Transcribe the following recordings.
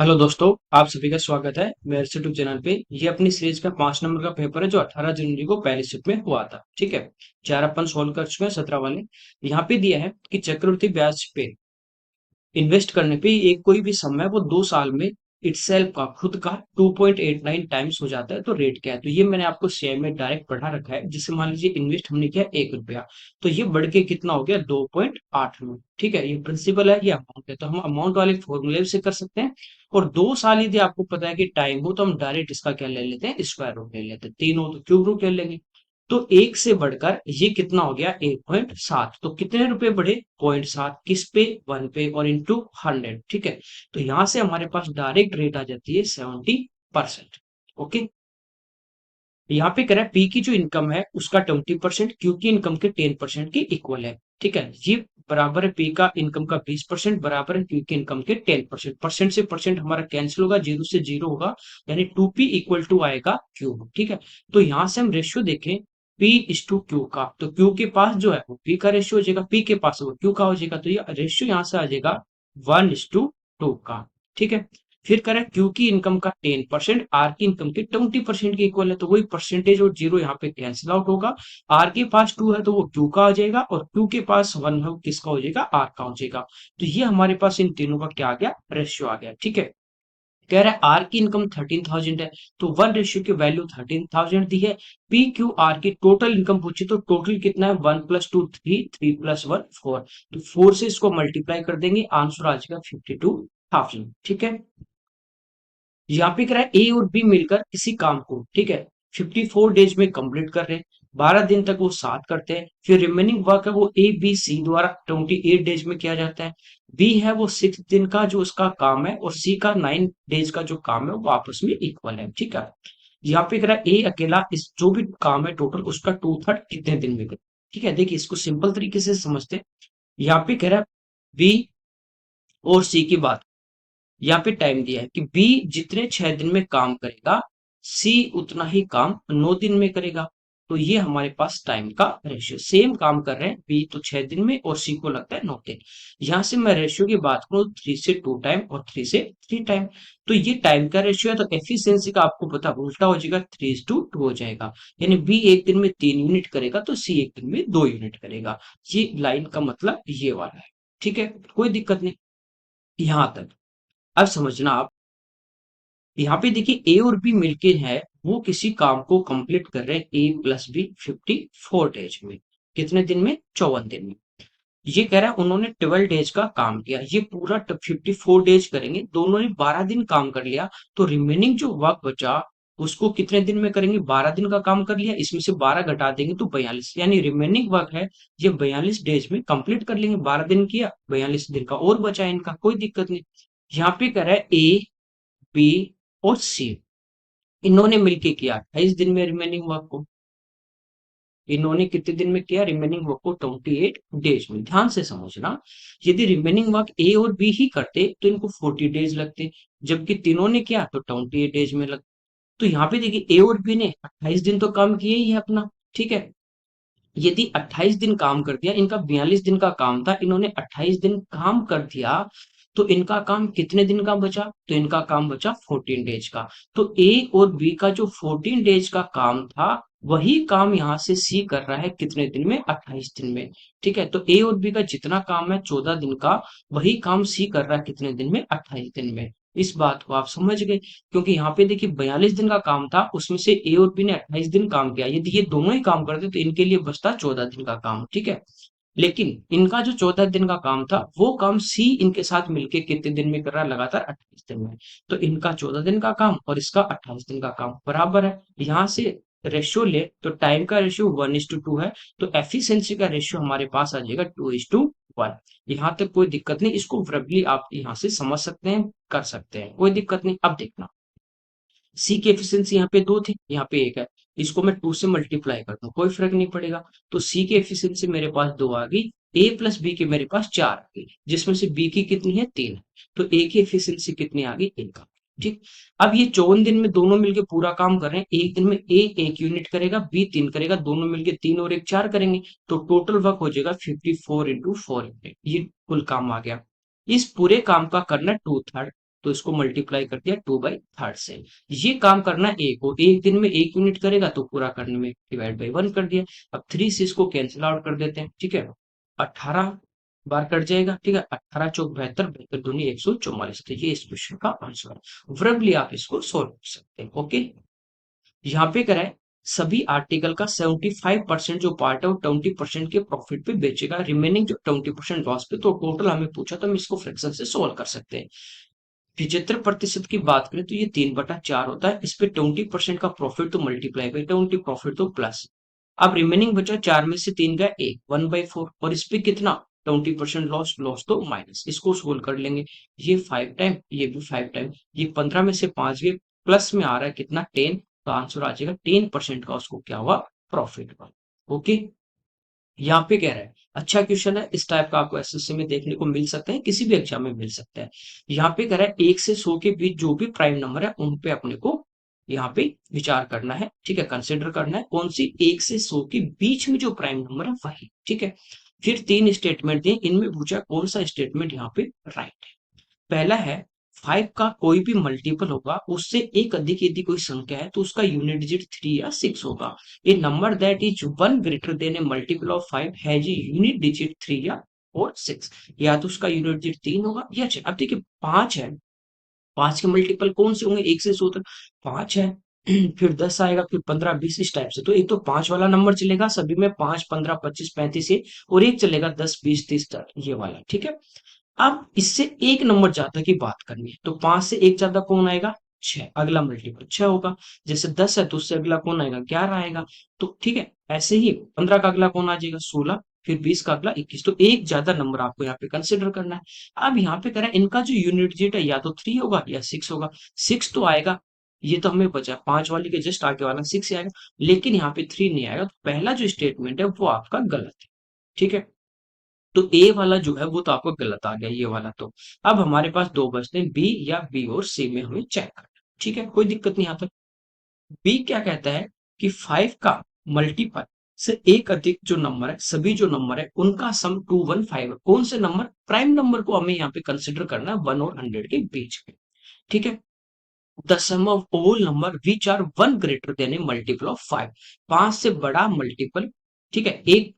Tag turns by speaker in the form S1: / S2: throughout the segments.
S1: Hello दोस्तों, आप सभी का स्वागत है मेरे यूट्यूब चैनल पे। ये अपनी सीरीज का 5 नंबर का पेपर है जो 18 जनवरी को पहली शिफ्ट में हुआ था। ठीक है, चार अपन सोल्व कर चुके हैं, 17 वाले। यहाँ पे दिया है कि चक्रवृद्धि ब्याज पे इन्वेस्ट करने पे एक कोई भी समय वो 2 साल में इटसेल्फ का खुद का 2.89 टाइम्स हो जाता है, तो रेट क्या है? तो ये मैंने आपको शेयर में डायरेक्ट पढ़ा रखा है। जिससे मान लीजिए इन्वेस्ट हमने किया 1 रुपया, तो ये बढ़ के कितना हो गया 2.8 में। ठीक है, ये प्रिंसिपल है, ये अमाउंट है, तो हम अमाउंट वाले फॉर्मूले से कर सकते हैं। और 2 साल यदि आपको पता है कि टाइम हो, तो हम डायरेक्ट इसका क्या ले लेते हैं, स्क्वायर रूट ले लेते हैं। 3 हो तो क्यूब रूट ले लेंगे। तो एक से बढ़कर ये कितना हो गया 1.7। तो कितने रुपए बढ़े? 0.7। किस पे? 1 पे और इंटू 100। ठीक है, तो यहां से हमारे पास डायरेक्ट रेट आ जाती है 70%। ओके, यहाँ पे कह रहा है पी की जो इनकम है उसका 20% क्यू की इनकम के 10% की इक्वल है। ठीक है, ये बराबर है पी का इनकम का 20% बराबर है क्यू की इनकम के 10%। परसेंट से परसेंट हमारा कैंसिल होगा, जीरो से जीरो होगा, यानी 2p इक्वल टू आएगा क्यू। ठीक है, तो यहाँ से हम रेशियो देखें p इज टू क्यू का, तो क्यू के पास जो है वो p का रेशियो हो जाएगा, p के पास वो क्यू का हो जाएगा, तो ये रेशियो यहाँ से आ जाएगा 1:2 का। ठीक है, फिर करें क्यू की इनकम का 10%, आर की इनकम के 20% के इक्वल है, तो वही परसेंटेज और जीरो यहाँ पे कैंसिल आउट होगा। आर के पास 2 है तो वो क्यू का हो जाएगा, और क्यू के पास 1 है वो किसका हो जाएगा, आर का हो जाएगा। तो ये हमारे पास इन तीनों का क्या आ गया, रेशियो आ गया। ठीक है, कह रहा है आर की इनकम 13,000 है, तो 1 रेशियो की वैल्यू 13,000 दी है। पी क्यू आर की टोटल इनकम पूछी, तो टोटल कितना है, 1+2 3, 3+1 4। तो 4 से इसको मल्टीप्लाई कर देंगे, आंसर आ जाएगा 52,000। ठीक है, यहाँ पे कह रहा है ए और बी मिलकर किसी काम को, ठीक है, 54 डेज में कंप्लीट कर रहे हैं। 12 दिन तक वो साथ करते हैं, फिर रिमेनिंग वर्क है वो ए बी सी द्वारा 28 डेज में किया जाता है। बी है वो 6 दिन का जो उसका काम है, और सी का 9 डेज का जो काम है वो आपस में इक्वल है। ठीक है, यहाँ पे कह रहा है ए अकेला इस जो भी काम है टोटल उसका 2/3 कितने दिन में करे। ठीक है, देखिए इसको सिंपल तरीके से समझते हैं। यहाँ पे कह रहा है बी और सी की बात, यहाँ पे टाइम दिया है कि बी जितने 6 दिन में काम करेगा, सी उतना ही काम 9 दिन में करेगा। तो ये हमारे पास टाइम का रेशियो, सेम काम कर रहे हैं, बी तो 6 दिन में और सी को लगता है 9 दिन। यहां से मैं रेशियो की बात करूं, 3 से 2 टाइम और 3 से 3 टाइम। तो ये टाइम का रेशियो है, तो एफिशिएंसी का आपको पता उल्टा हो जाएगा, 3:2 हो जाएगा। यानी बी एक दिन में 3 यूनिट करेगा तो सी एक दिन में 2 यूनिट करेगा। ये लाइन का मतलब ये वाला है। ठीक है, कोई दिक्कत नहीं यहां तक। अब समझना आप, यहाँ पे देखिए ए और बी मिलके है वो किसी काम को कंप्लीट कर रहे हैं, ए प्लस बी 54 डेज में। कितने दिन में? 54 दिन में। ये कह रहा है उन्होंने 12 डेज का काम किया, ये पूरा 54 डेज करेंगे, दोनों ने 12 दिन काम कर लिया। तो रिमेनिंग जो वर्क बचा उसको कितने दिन में करेंगे? 12 दिन का काम कर लिया, इसमें से 12 घटा देंगे तो 42, यानी रिमेनिंग वर्क है ये 42 डेज में कंप्लीट कर लेंगे। 12 दिन किया, 42 दिन का और बचा इनका, कोई दिक्कत नहीं। यहाँ पे कह रहा है ए बी और सी इन्होंने मिलके किया 28 दिन में रिमेनिंग वर्क को। इन्होंने कितने दिन में किया रिमेनिंग वर्क को? 28 डेज में। ध्यान से समझना, यदि रिमेनिंग वर्क ए और बी ही करते तो इनको 40 डेज लगते, जबकि तीनों ने किया तो 28 डेज में लग। तो यहाँ पे देखिए ए और बी ने 28 दिन तो काम किया ही है अपना। ठीक है, यदि 28 दिन काम कर दिया, इनका 42 दिन का काम था, इन्होंने 28 दिन काम कर दिया, तो इनका काम कितने दिन का बचा? तो इनका काम बचा 14 डेज का। तो ए और बी का जो 14 डेज का काम था, वही काम यहाँ से सी कर रहा है कितने दिन में? 28 दिन में। ठीक है, तो ए और बी का जितना काम है 14 दिन का, वही काम सी कर रहा है कितने दिन में? 28 दिन में। इस बात को आप समझ गए, क्योंकि यहाँ पे देखिए 42 दिन का काम था, उसमें से ए और बी ने 28 दिन काम किया, यदि ये दोनों ही काम करते तो इनके लिए बचता 14 दिन का काम। ठीक है, लेकिन इनका जो 14 दिन का काम था वो काम सी इनके साथ मिलके कितने दिन में कर रहा है? लगातार 28 दिन में। तो इनका 14 दिन का काम और इसका 28 दिन का काम बराबर है। यहाँ से रेशियो ले तो टाइम का रेशियो 1:2 है, तो एफिशिएंसी का रेशियो हमारे पास आ जाएगा 2:1। यहाँ तक कोई दिक्कत नहीं, इसको वर्बली आप यहाँ से समझ सकते हैं, कर सकते हैं, कोई दिक्कत नहीं। अब देखना, सी की एफिशिएंसी यहाँ पे 2 थी, यहाँ पे 1 है, इसको मैं 2 से मल्टीप्लाई करता हूँ, कोई फर्क नहीं पड़ेगा। तो सी की एफिशिएंसी मेरे पास 2 आ गई, ए प्लस बी की मेरे पास 4 आ गई, जिसमें से बी की कितनी है? 3 है। तो ए की एफिशिएंसी कितनी आ गई? 1 आ गई। ठीक, अब ये 54 दिन में दोनों मिलके पूरा काम कर रहे हैं, एक दिन में ए 1 यूनिट करेगा, बी 3 करेगा, दोनों मिलके 3 और 1 4 करेंगे, तो टोटल वर्क हो जाएगा 54 × 4 यूनिट। ये कुल काम आ गया। इस पूरे काम का करना 2/3, तो इसको मल्टीप्लाई कर दिया 2/3 से। ये काम करना एक को एक दिन में 1 यूनिट करेगा तो पूरा करने में डिवाइड बाई 1 कर दिया। अब 3 से इसको कैंसिल आउट कर देते हैं, ठीक है। 18 बार कट जाएगा, ठीक है। 18 चौक 72, 72 दूनी 144। तो ये इस क्वेश्चन का आंसर है। वर्बली आप इसको सोल्व कर सकते हैं। ओके, यहाँ पे करा है सभी आर्टिकल का 75% जो पार्ट है वो 20% के प्रॉफिट पे बेचेगा, रिमेनिंग जो 20% लॉस पे। तो टोटल हमें पूछा तो हम इसको फ्रैक्शन से सोल्व कर सकते हैं। 75% की बात करें तो ये 3/4 होता है। इस पे 20% का प्रॉफिट तो मल्टीप्लाई बाई 20, प्रॉफिट तो प्लस। अब रिमेनिंग बचा 4 में से 3 का 1, 1/4। और इस पे कितना 20% लॉस, लॉस तो माइनस। इसको सोल्व कर लेंगे, ये 5 टाइम, ये भी 5 टाइम, ये 15 में से 5 गए, प्लस में आ रहा है कितना 10। तो आंसर आ जाएगा 10% का उसको क्या हुआ, प्रॉफिट हुआ। ओके, यहाँ पे कह रहा है अच्छा क्वेश्चन है, इस टाइप का आपको एसएससी में देखने को मिल सकता है, किसी भी एग्जाम में मिल सकता है। यहाँ पे कह रहा है 1 से 100 के बीच जो भी प्राइम नंबर है उन पे अपने को यहाँ पे विचार करना है, ठीक है। कंसिडर करना है कौन सी 1 से 100 के बीच में जो प्राइम नंबर है वही, ठीक है। फिर 3 स्टेटमेंट दिए, इनमें पूछा कौन सा स्टेटमेंट यहाँ पे राइट है। पहला है 5 का कोई भी मल्टीपल होगा उससे एक अधिक यदि कोई संख्या है तो उसका यूनिट डिजिट 3 या 6 होगा। A number that is 1 greater than a multiple of 5 has a unit digit 3 या और 6। या तो उसका यूनिट डिजिट 3 होगा या 6। अब देखिए 5 है, 5 के मल्टीपल कौन से होंगे 1 से 100 तक, 5 है। फिर 10 आएगा, फिर 15, 20 इस टाइप से। तो एक तो 5 वाला नंबर चलेगा सभी में, 5, 15, 25, 35 ये। और एक चलेगा 10, 20, 30 तक, ये वाला, ठीक है। अब इससे एक नंबर ज्यादा की बात करनी है तो 5 से एक ज्यादा कौन आएगा, 6। अगला मल्टीपल 6 होगा। जैसे 10 है तो उससे अगला कौन आएगा, 11 आएगा। तो ठीक है, ऐसे ही 15 का अगला कौन आ जाएगा, 16। फिर 20 का अगला 21। तो एक ज्यादा नंबर आपको यहाँ पे कंसिडर करना है। अब यहाँ पे करें इनका जो यूनिट डिजिट है या तो 3 होगा या 6 होगा। 6 तो आएगा, ये तो हमें बचा 5 वाली के जस्ट आगे वाला 6 आएगा। लेकिन यहाँ पे 3 नहीं आएगा। तो पहला जो स्टेटमेंट है वो आपका गलत है, ठीक है। तो ए वाला जो है वो तो आपको गलत आ गया, ये वाला तो। अब हमारे पास दो बचते हैं, बी या बी और सी में हमें चेक करना है, ठीक है। कोई दिक्कत नहीं यहाँ तक। बी क्या कहता है कि 5 का मल्टीपल से एक अधिक जो नंबर है, सभी जो नंबर है उनका सम 215 है। कौन से नंबर, प्राइम नंबर को हमें यहाँ पे कंसिडर करना है 1 और 100 के बीच में, ठीक है। The sum of all number which are 1 greater than a multiple of 5। 5 से बड़ा मल्टीपल, ठीक है। एक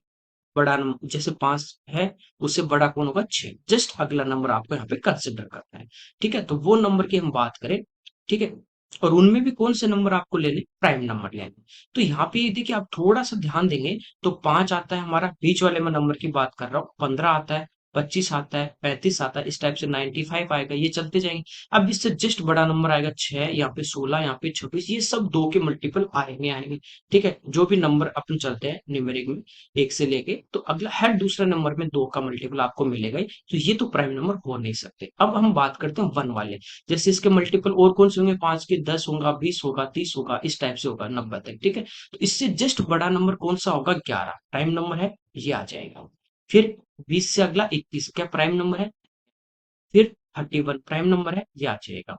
S1: बड़ा नंबर जैसे 5 है, उससे बड़ा कौन होगा 6। जस्ट अगला नंबर आपको यहाँ पे कंसिडर करना है, ठीक है। तो वो नंबर की हम बात करें, ठीक है। और उनमें भी कौन से नंबर आपको लेने, प्राइम नंबर लेने। तो यहाँ पे देखिए आप थोड़ा सा ध्यान देंगे तो 5 आता है हमारा, बीच वाले में नंबर की बात कर रहा हूँ। 15 आता है, 25 आता है, 35 आता है, इस टाइप से 95 आएगा, ये चलते जाएंगे। अब इससे जस्ट बड़ा नंबर आएगा 6, यहाँ पे 16, यहाँ पे 26। ये सब 2 के मल्टीपल आएंगे आएंगे, ठीक है। जो भी नंबर अपन चलते हैं न्यूमेरिक में 1 से लेके, तो अगला हर दूसरे नंबर में 2 का मल्टीपल आपको मिलेगा ही। तो ये तो प्राइम नंबर हो नहीं सकते। अब हम बात करते हैं 1 वाले। जैसे इसके मल्टीपल और कौन से होंगे, 5 के 10 होगा, 20 होगा, 30 होगा, इस टाइप से होगा 90 तक, ठीक है। तो इससे जस्ट बड़ा नंबर कौन सा होगा, 11 प्राइम नंबर है, ये आ जाएगा। फिर 20 से अगला 21 क्या प्राइम नंबर है। फिर 31 प्राइम नंबर है, ये आ जाएगा।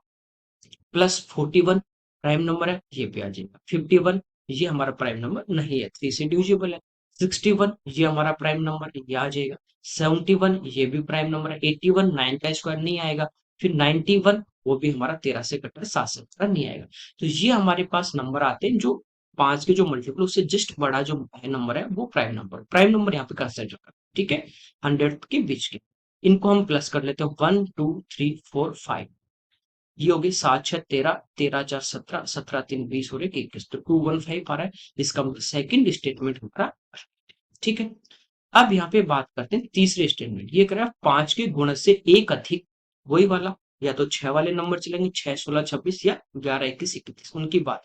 S1: प्लस 41 प्राइम नंबर है, ये भी आ जाएगा। 51 ये हमारा प्राइम नंबर नहीं है, 3 से डिविजिबल है। 61 ये हमारा प्राइम नंबर है, ये आ जाएगा। 71 ये भी प्राइम नंबर है। 81 9 का स्क्वायर नहीं आएगा। फिर 91 वो भी हमारा 13 से कटा 7 से कटा नहीं आएगा। तो ये हमारे पास नंबर आते हैं जो 5 के जो मल्टीपल उससे जस्ट बड़ा जो नंबर है वो प्राइम नंबर यहाँ पे कंसिडर कर, ठीक है। 100 के बीच के इनको हम प्लस कर लेते हैं, 1 2 3 4 5। ये हो गई 7 6 13, 13 4 17, 17 3 20 और 1 21। तो 215 आ रहा है। इसका मतलब सेकंड स्टेटमेंट हमारा, ठीक है। अब यहाँ पे बात करते हैं तीसरे स्टेटमेंट। ये कह रहा है 5 के गुणज से एक अधिक, वही वाला, या तो 6 वाले नंबर चलेंगे, 6 16 26 या 11 21 31 उनकी बात।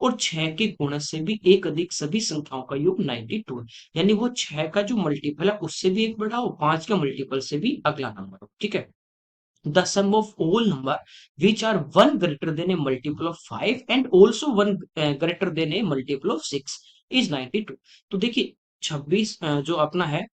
S1: और 6 के गुणज से भी एक अधिक सभी संख्याओं का योग 92 है। यानी वो 6 का जो मल्टीपल है उससे भी एक बड़ा हो, 5 के मल्टीपल से भी अगला नंबर हो, ठीक है। The sum of all number which are 1 greater than a multiple of 5 and also 1 greater than a multiple of 6 is 92। तो देखिए 26 जो अपना है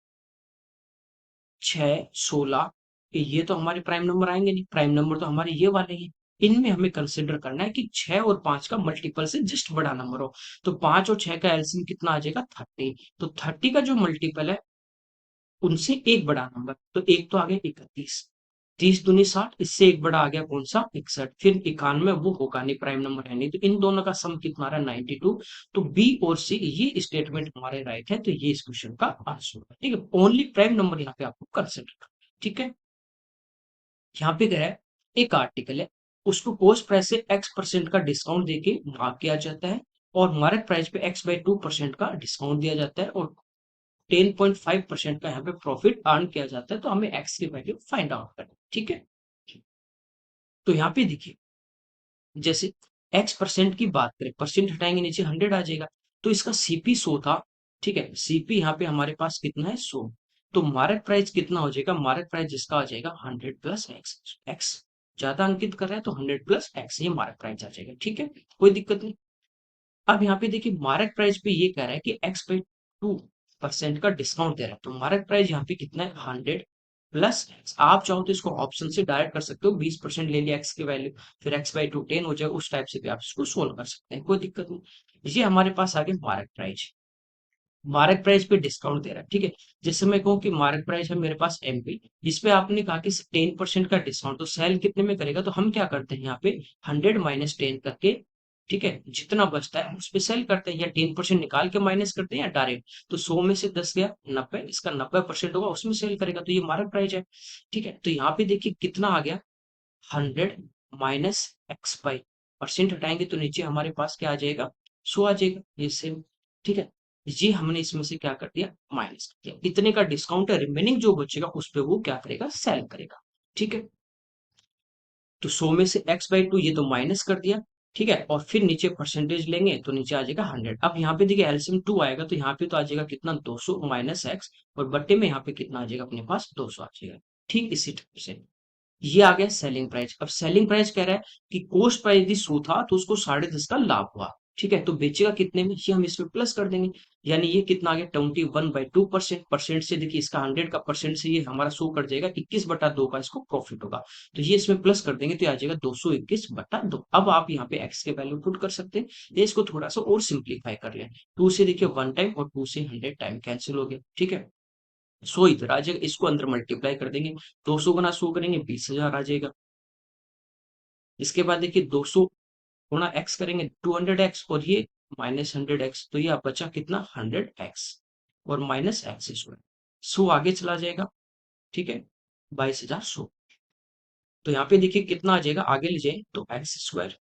S1: 6 16, ये तो हमारे प्राइम नंबर आएंगे नहीं, प्राइम नंबर तो हमारे ये वाले ही। इनमें हमें कंसिडर करना है कि 6 और 5 का मल्टीपल से जस्ट बड़ा नंबर हो। तो 5 और 6 का एलसीएम कितना आ जाएगा 30। तो 30 का जो मल्टीपल है उनसे एक बड़ा नंबर, तो एक तो आ गया 31, 30 दूनी 60, इससे एक बड़ा आ गया कौन सा 61, फिर 91 वो होगा नहीं, प्राइम नंबर है नहीं, तो इन दोनों का सम कितना आ रहा है 92। तो बी और सी ये स्टेटमेंट हमारे राइट है, तो ये इस क्वेश्चन का आंसर होगा। ठीक है, ओनली प्राइम नंबर यहाँ पे आपको कंसिडर करना। ठीक है, यहाँ पे क्या है, एक आर्टिकल है, उसको कॉस्ट प्राइस से x% का डिस्काउंट देके मार्क किया जाता है, और मार्केट प्राइस पे x/2% का डिस्काउंट दिया जाता है, और 10.5% का यहाँ पे प्रॉफिट अर्न किया जाता है, तो हमें x की वैल्यू फाइंड आउट करनी है। ठीक है, तो यहाँ पे देखिए, जैसे x% की बात करें, परसेंट हटाएंगे नीचे 100 आ जाएगा, तो इसका सीपी 100 था। ठीक है, सीपी यहाँ पे हमारे पास कितना है 100, तो मार्केट प्राइस कितना हो जाएगा, मार्केट प्राइस जिसका आ जाएगा 100 प्लस एक्स, एक्स ज्यादा अंकित कर रहा है तो 100 प्लस एक्स, ये मार्केट प्राइस आ जाएगा। ठीक है, कोई दिक्कत नहीं। अब यहाँ पे देखिए, मार्केट प्राइस पे ये कह रहा है कि x/2% का डिस्काउंट दे रहा है, तो मार्केट प्राइस यहाँ पे कितना है 100 प्लस एक्स। आप चाहो तो इसको ऑप्शन से डायरेक्ट कर सकते हो, 20% ले लिया एक्स की वैल्यू, फिर x/2 10 हो जाए, उस टाइप से भी आप इसको सोल्व कर सकते हैं, कोई दिक्कत नहीं। ये हमारे पास आ गया मार्केट प्राइस, मार्केट प्राइस पे डिस्काउंट दे रहा है। ठीक है, जैसे मैं कहूँ कि मार्केट प्राइस है मेरे पास एमपी, इस पे आपने कहा कि 10% का डिस्काउंट, तो सेल कितने में करेगा, तो हम क्या करते हैं यहाँ पे 100 - 10 करके, ठीक है, जितना बचता है उस पे सेल करते हैं, या 10% निकाल के माइनस करते हैं, या डायरेक्ट, तो 100 में से 10 गया 90, इसका 90% होगा उसमें सेल करेगा, तो ये मार्केट प्राइस है। ठीक है, तो यहाँ पे देखिए कितना आ गया 100 - x/, परसेंट हटाएंगे तो नीचे हमारे पास क्या आ जाएगा 100 आ जाएगा, ये सेम। ठीक है, ये हमने इसमें से क्या कर दिया माइनस कर दिया, इतने का डिस्काउंट है, रिमेनिंग जो बचेगा उस पे वो क्या करेगा सेल करेगा। ठीक है, तो 100 में से x/2 ये तो माइनस कर दिया। ठीक है, और फिर नीचे परसेंटेज लेंगे तो नीचे आ जाएगा 100। अब यहाँ पे देखिए एलसीएम 2 आएगा, तो यहाँ पे तो आ जाएगा कितना 200 माइनस एक्स, और बट्टे में यहाँ पे कितना आ जाएगा अपने पास 200 आ जाएगा। ठीक इसी तरह से ये आ गया सेलिंग प्राइस। अब सेलिंग प्राइस कह रहा है कि कॉस्ट प्राइस यदि 100 था तो उसको 10.5 का लाभ हुआ। ठीक है, तो बेचेगा कितने में, ये हम इसमें प्लस कर देंगे, यानी ये कितना आ गया 21/2%। परसेंट से देखिए इसका 100 का परसेंट से ये हमारा शो कर जाएगा 21/2 का इसको प्रॉफिट होगा, तो ये इसमें प्लस कर देंगे तो ये आ जाएगा 221/2। अब आप यहाँ पे एक्स के वैल्यू पुट कर सकते हैं, ये इसको थोड़ा सा और सिंप्लीफाई कर लें, 2 से देखिए 1 टाइम और 2 से 100 टाइम कैंसिल हो गया। ठीक है, 100 इधर आ जाएगा, इसको अंदर मल्टीप्लाई कर देंगे, 200 गुना 100 करेंगे 20,000 आ जाएगा। इसके बाद देखिए 200 गुणा एक्स करेंगे 200x, और ये -100x, तो ये बचा कितना 100x, और माइनस एक्स स्क्वायर 100 आगे चला जाएगा। ठीक है, 22,100, तो यहाँ पे देखिए कितना आ जाएगा, आगे ले जाए तो एक्स स्क्वायर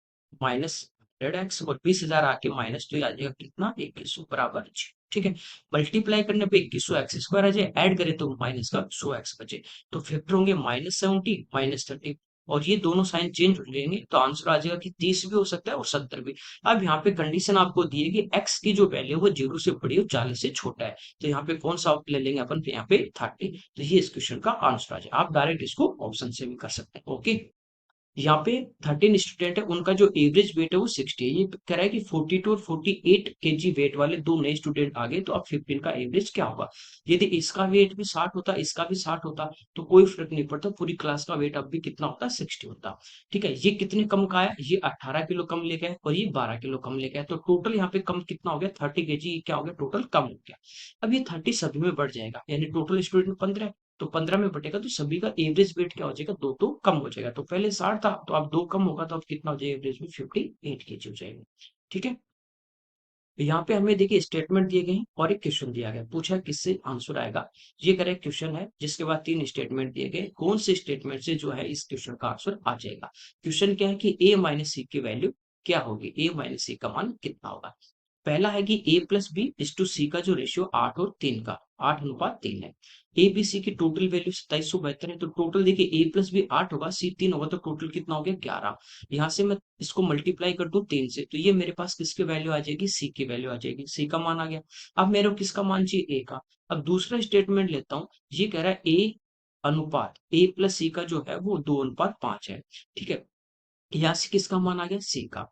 S1: -100x, और 20,000 आके माइनस, तो ये आ जाएगा कितना 2100 बराबर 0। ठीक है, मल्टीप्लाई करने पे 2100 एक्स स्क्वायर आ जाए, ऐड करें तो माइनस का 100 एक्स बचे, तो फैक्टर होंगे -70 -30, और ये दोनों साइन चेंज हो जाएंगे, तो आंसर आ जाएगा कि 30 भी हो सकता है और 70 भी। अब यहाँ पे कंडीशन आपको दी है कि एक्स की जो वैल्यू है वो 0 से बड़ी हो 40 से छोटा है, तो यहाँ पे कौन सा ले लेंगे अपन, यहाँ पे 30, तो ये इस क्वेश्चन का आंसर आ जाए। आप डायरेक्ट इसको ऑप्शन से भी कर सकते हैं। ओके, यहाँ पे 13 स्टूडेंट है, उनका जो एवरेज वेट है वो 60 है, ये कह रहा है कि 42 और 48 केजी वेट वाले दो नए स्टूडेंट आ गए, तो अब 15 का एवरेज क्या होगा। यदि इसका वेट भी 60 होता, इसका भी 60 होता, तो कोई फर्क नहीं पड़ता, पूरी क्लास का वेट अब भी कितना होता 60 होता। ठीक है, ये कितने कम का है, ये 18 किलो कम लेके आए, और ये 12 किलो कम लेके आए, तो टोटल यहाँ पे कम कितना हो गया 30 केजी, क्या हो गया टोटल कम हो गया। अब ये 30 सभी में बढ़ जाएगा, यानी टोटल स्टूडेंट 15, तो 15 में बटेगा तो सभी का एवरेज वेट क्या हो जाएगा, दो तो कम हो जाएगा, तो पहले 60 था तो अब दो कम होगा, तो अब कितना हो जाएगा एवरेज में 58 केजी हो जाएगा। ठीक है, तो यहाँ पे हमें देखिए स्टेटमेंट दिए गए हैं और एक क्वेश्चन दिया गया, पूछा किससे आंसर आएगा। ये करेक्ट क्वेश्चन है, जिसके बाद 3 स्टेटमेंट दिए गए, कौन से स्टेटमेंट से जो है इस क्वेश्चन का आंसर आ जाएगा। क्वेश्चन क्या है कि a माइनस सी की वैल्यू क्या होगी, a माइनस सी का मान कितना होगा। पहला है कि a plus B is to C का जो रेशियो 8 और 3 का 8:3 है। ए बी सी की टोटल वैल्यू 2772 है, तो टोटल देखिए a प्लस बी 8 होगा, सी 3 होगा, तो टोटल कितना हो गया 11। यहाँ से मैं इसको मल्टीप्लाई कर दूं 3 से, तो ये मेरे पास किसकी वैल्यू आ जाएगी, सी की वैल्यू आ जाएगी, सी का मान आ गया। अब मेरे को किसका मान चाहिए, ए का। अब दूसरा स्टेटमेंट लेता हूँ, ये कह रहा है ए अनुपात ए प्लस सी का जो है वो 2:5 है। ठीक है, यहाँ से किसका मान आ गया, सी का।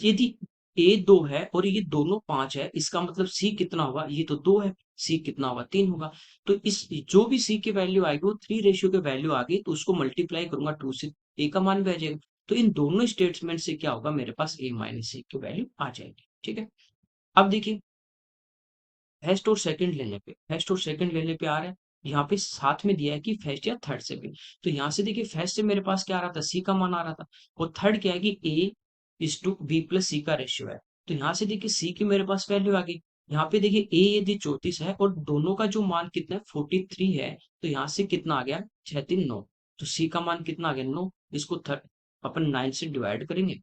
S1: यदि ए 2 है और ये दोनों 5 है, इसका मतलब सी कितना होगा, ये तो 2 है, सी कितना होगा 3 होगा। तो इस जो भी सी की वैल्यू आएगी वो 3 रेशियो की वैल्यू आ गई, तो उसको मल्टीप्लाई करूंगा 2 से, ए का मान भी आ जाएगा। तो इन दोनों स्टेटमेंट से क्या होगा, मेरे पास ए माइनस सी की वैल्यू आ जाएगी। ठीक है, अब देखिए फर्स्ट और सेकंड लेने पे, फर्स्ट और सेकंड लेने पे आ रहा है, यहाँ पे साथ में दिया है कि फर्स्ट या थर्ड से भी। तो यहाँ से देखिए फर्स्ट से मेरे पास क्या आ रहा था, सी का मान आ रहा था, और थर्ड क्या है कि ए इज टू बी प्लस सी का रेशियो है। तो यहाँ से देखिए सी की मेरे पास वैल्यू आ गई। यहाँ पे देखिए ए यदि 34 है और दोनों का जो मान कितना है 43 है, तो यहाँ से कितना आ गया, 6 3 9। तो सी का मान कितना आ गया, 9। इसको थर्ड अपन 9 से डिवाइड करेंगे।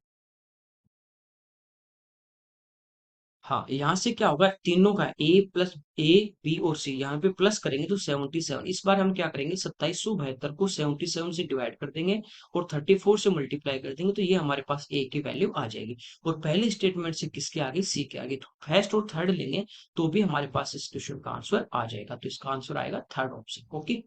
S1: हाँ, यहाँ से क्या होगा, तीनों का ए प्लस ए बी और सी यहाँ पे प्लस करेंगे तो 77। इस बार हम क्या करेंगे, 2772 को 77 से डिवाइड कर देंगे और 34 से मल्टीप्लाई कर देंगे, तो ये हमारे पास ए की वैल्यू आ जाएगी। और पहले स्टेटमेंट से किसके आगे, सी के आगे। तो फर्स्ट और थर्ड लेंगे तो भी हमारे पास इस क्वेश्चन का आंसर आ जाएगा। तो इसका आंसर आएगा थर्ड ऑप्शन। ओके,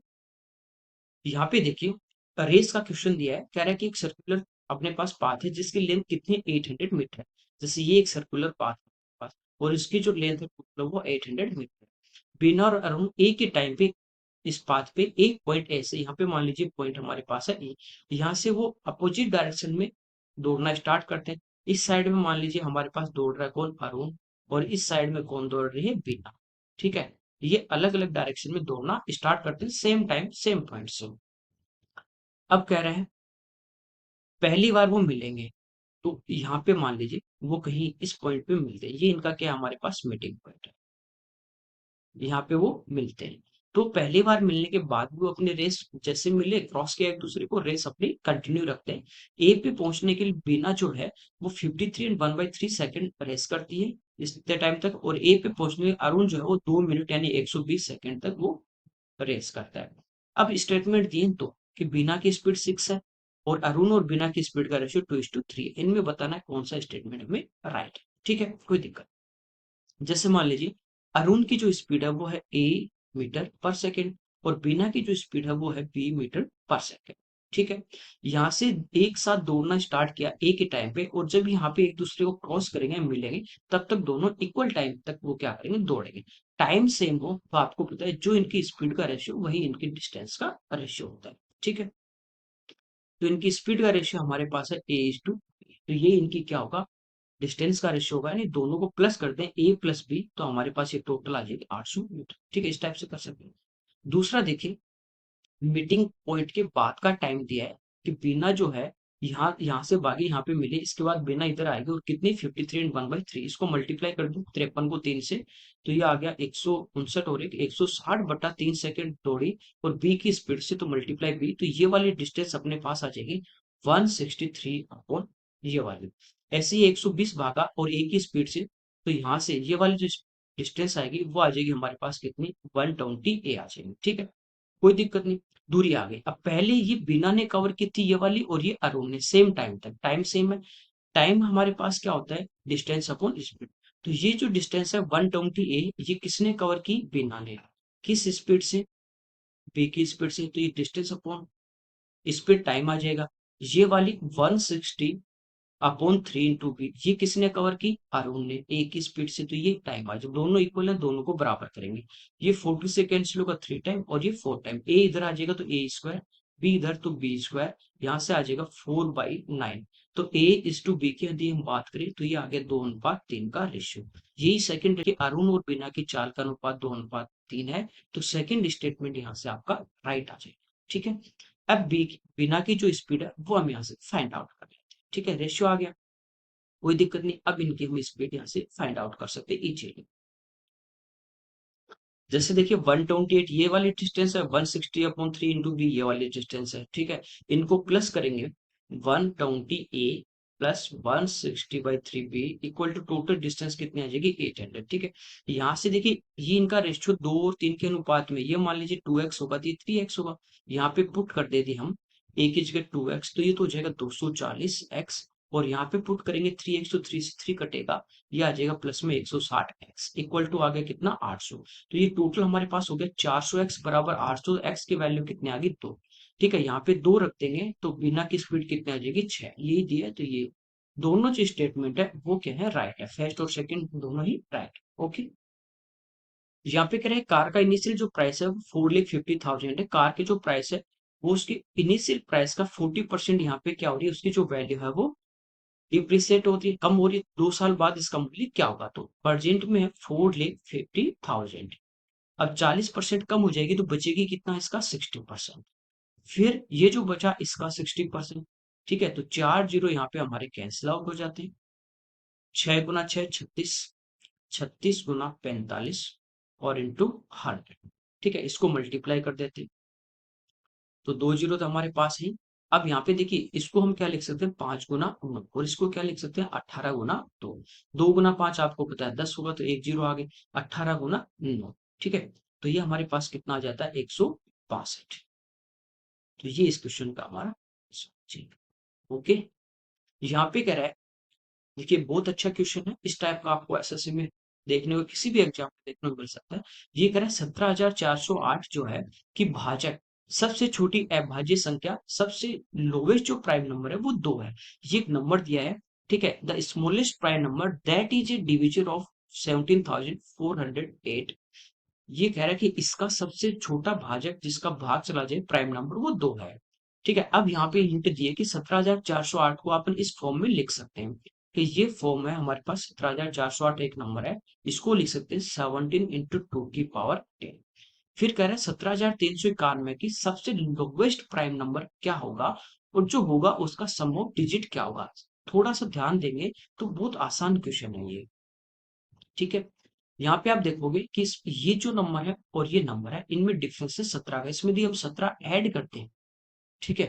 S1: यहाँ पे देखिए रेस का क्वेश्चन दिया है, कह रहा है कि एक सर्कुलर अपने पास पाथ है जिसकी लेंथ कितनी 800 मीटर है। जैसे ये एक सर्कुलर पाथ है अपने पास, और इसकी जो लेंथ है मतलब वो 800 मीटर है। बिना और अरुण एक ही टाइम पे इस पाथ पे एक पॉइंट ऐसे, यहाँ पे मान लीजिए पॉइंट हमारे पास है ए, यहाँ से वो अपोजिट डायरेक्शन में दौड़ना स्टार्ट करते हैं। इस साइड में मान लीजिए हमारे पास दौड़ रहा है कौन, अरुण, और इस साइड में कौन दौड़ रही है, बीना। ठीक है, ये अलग अलग डायरेक्शन में दौड़ना स्टार्ट करते हैं सेम टाइम सेम पॉइंट से। अब कह रहे हैं पहली बार वो मिलेंगे, तो यहाँ पे मान लीजिए वो कहीं इस पॉइंट पे मिलते हैं, ये इनका क्या है, हमारे पास मीटिंग पॉइंट है, यहाँ पे वो मिलते हैं। तो पहली बार मिलने के बाद वो अपने रेस जैसे मिले, क्रॉस किया एक दूसरे को, रेस अपनी कंटिन्यू रखते हैं। ए पे पहुंचने के लिए बीना जो है वो 53 1/3 सेकंड रेस करती है इतने टाइम तक, और ए पे पहुंचने के लिए अरुण जो है वो 2 मिनट यानी 120 सेकंड तक वो रेस करता है। अब स्टेटमेंट दिए तो कि बीना की स्पीड 6 है और अरुण और बीना की स्पीड का रेशियो 2:3 है। इनमें बताना है कौन सा स्टेटमेंट में राइट है। ठीक है, कोई दिक्कत। जैसे मान लीजिए अरुण की जो स्पीड है वो है ए मीटर पर सेकेंड और बीना की जो स्पीड है वो है बी मीटर पर सेकेंड। ठीक है, यहाँ से एक साथ दौड़ना स्टार्ट किया एक ही टाइम पे, और जब यहाँ पे एक दूसरे को क्रॉस करेंगे मिलेंगे, तब तक दोनों इक्वल टाइम तक वो क्या करेंगे, दौड़ेंगे। टाइम सेम हो तो आपको पता है जो इनकी स्पीड का रेशियो वही इनकी डिस्टेंस का रेशियो होता है। ठीक है, तो इनकी स्पीड का रेशियो हमारे पास है A:2। तो ये इनकी क्या होगा, डिस्टेंस का रेशियो होगा, यानी दोनों को प्लस कर दें ए प्लस बी तो हमारे पास ये टोटल आ जाएगी 800 मीटर। ठीक है, इस टाइप से कर सकते हैं। दूसरा देखिए, मीटिंग पॉइंट के बाद का टाइम दिया है कि बीना जो है यहाँ यहाँ से भागी यहाँ पे मिले, इसके बाद बीना इधर आएगी और कितनी 53 एंड 1/3, इसको मल्टीप्लाई कर दूं 53 को 3 से, तो ये आ गया 159 और 160/3 सेकंड दौड़ी, और बी की स्पीड से तो मल्टीप्लाई बी, तो ये वाली डिस्टेंस अपने पास आ जाएगी 163 अपॉन ये वाली। ऐसे ही 120 भागा और ए की स्पीड से, तो यहाँ से ये वाली जो डिस्टेंस आएगी वो आ जाएगी हमारे पास कितनी, 120 ए आ जाएगी। ठीक है, कोई दिक्कत नहीं, दूरी आ गई। अब पहले ये बीना ने कवर की थी ये वाली, और ये अरुण ने, सेम टाइम तक, टाइम सेम है। टाइम हमारे पास क्या होता है, डिस्टेंस अपॉन स्पीड। तो ये जो डिस्टेंस है 120 ए, ये किसने कवर की, बीना ने। किस स्पीड से, बी की स्पीड से, तो ये डिस्टेंस अपॉन स्पीड टाइम आ जाएगा। ये वाली 160/3 इंटू बी, ये किसने कवर की, अरुण ने, ए की स्पीड से, तो ये टाइम आ जाए, दोनों इक्वल है, दोनों को बराबर करेंगे। ये 40 से कैंसिल होगा 3 टाइम, और ये 4 टाइम, ए इधर आ जाएगा तो ए स्क्वायर, बी इधर तो बी स्क्वायर, यहाँ से आ जाएगा 4/9। तो ए इज टू बी की यदि हम बात करें तो ये आ गया 2:3 का रेशियो। यही सेकंड है, अरुण और बीना की चाल का अनुपात 2:3 है, तो सेकंड स्टेटमेंट यहाँ से आपका राइट आ जाएगा। ठीक है, अब बी बिना की जो स्पीड है वो हम यहाँ से फाइंड आउट कर लेते हैं। ठीक है, रेशियो आ गया, कोई दिक्कत नहीं। अब इनकी हम स्पीड यहाँ से फाइंड आउट कर सकते हैं इजीली। जैसे देखिए 128 ये वाली डिस्टेंस है, 160/3 इंटू बी ये वाली डिस्टेंस है। ठीक है, इनको प्लस करेंगे, 120 A plus 160/3 B equal to total distance कितनी आ जाएगी, 800। ठीक है, यहाँ से देखिए ये इनका रेशियो 2 और 3 के अनुपात में, ये मान लीजिए 2x होगा तो ये 3x होगा। यहाँ पे पुट कर दे दी हम a की जगह 2x, तो ये तो हो जाएगा 240x, और यहाँ पे पुट करेंगे 3x, तो 3 से 3 कटेगा, ये आ जाएगा प्लस में 160x इक्वल टू आ गया कितना, 800। तो ये टोटल हमारे पास हो गया 400x बराबर 800, x की वैल्यू कितनी आ गई, 2। ठीक है, यहाँ पे 2 रख देंगे तो बिना की स्पीड कितनी आ जाएगी, 6। यही दिया है, तो ये दोनों जो स्टेटमेंट है वो क्या है, राइट है, फर्स्ट और सेकंड दोनों ही राइट। ओके, यहाँ पे कह रहे हैं कार का इनिशियल जो प्राइस है वो 4,50,000 है। कार की जो प्राइस है वो उसकी इनिशियल प्राइस का 40% यहाँ पे क्या हो रही है, उसकी जो वैल्यू है वो डिप्रिसिएट होती है, कम हो रही है। 2 साल बाद इसका मूल्य क्या होगा, तो प्रेजेंट में है 4,50,000। अब 40% कम हो जाएगी तो बचेगी कितना इसका 60%। फिर ये जो बचा इसका 60%। ठीक है, तो 4 जीरो यहाँ पे हमारे कैंसिल आउट हो जाते हैं। 6 गुना 6 36, 36 गुना 45 और इंटू 100। ठीक है, इसको मल्टीप्लाई कर देते हैं तो 2 जीरो तो हमारे पास है। अब यहाँ पे देखिए इसको हम क्या लिख सकते हैं 5 गुना 9 और इसको क्या लिख सकते हैं 18 गुना 2। 2 गुना 5 आपको पता है 10 होगा तो 1 जीरो आगे 18 गुना 9। ठीक है, तो ये हमारे पास कितना आ जाता है 162। तो ये इस क्वेश्चन का हमारा जी। ओके, यहाँ पे कह रहा है देखिए बहुत अच्छा क्वेश्चन है, इस टाइप का आपको एसएससी में देखने को किसी भी एग्जाम में देखने को मिल सकता है। ये कह रहा है 17,408 जो है कि भाजक सबसे छोटी अभाज्य संख्या सबसे लोवेस्ट जो प्राइम नंबर है वो 2 है। ये एक नंबर दिया है। ठीक है, the smallest prime number that is a division of 17,408। ये कह रहा है कि इसका सबसे छोटा भाजक जिसका भाग चला जाए प्राइम नंबर वो 2 है। ठीक है, अब यहाँ पे हिंट दिए कि 17,408 को अपन इस फॉर्म में लिख सकते हैं कि ये फॉर्म है हमारे पास 17,408 एक नंबर है। इसको लिख सकते हैं 17 इंटू 2 की पावर 10। फिर कह रहे हैं 17,391 की सबसे लोवेस्ट प्राइम नंबर क्या होगा और जो होगा उसका सम ऑफ डिजिट क्या होगा। थोड़ा सा ध्यान देंगे तो बहुत आसान क्वेश्चन है ये। ठीक है, यहाँ पे आप देखोगे कि ये जो नंबर है और ये नंबर है इनमें डिफरेंस है 17 का। इसमें यदि हम 17 ऐड करते हैं, ठीक है,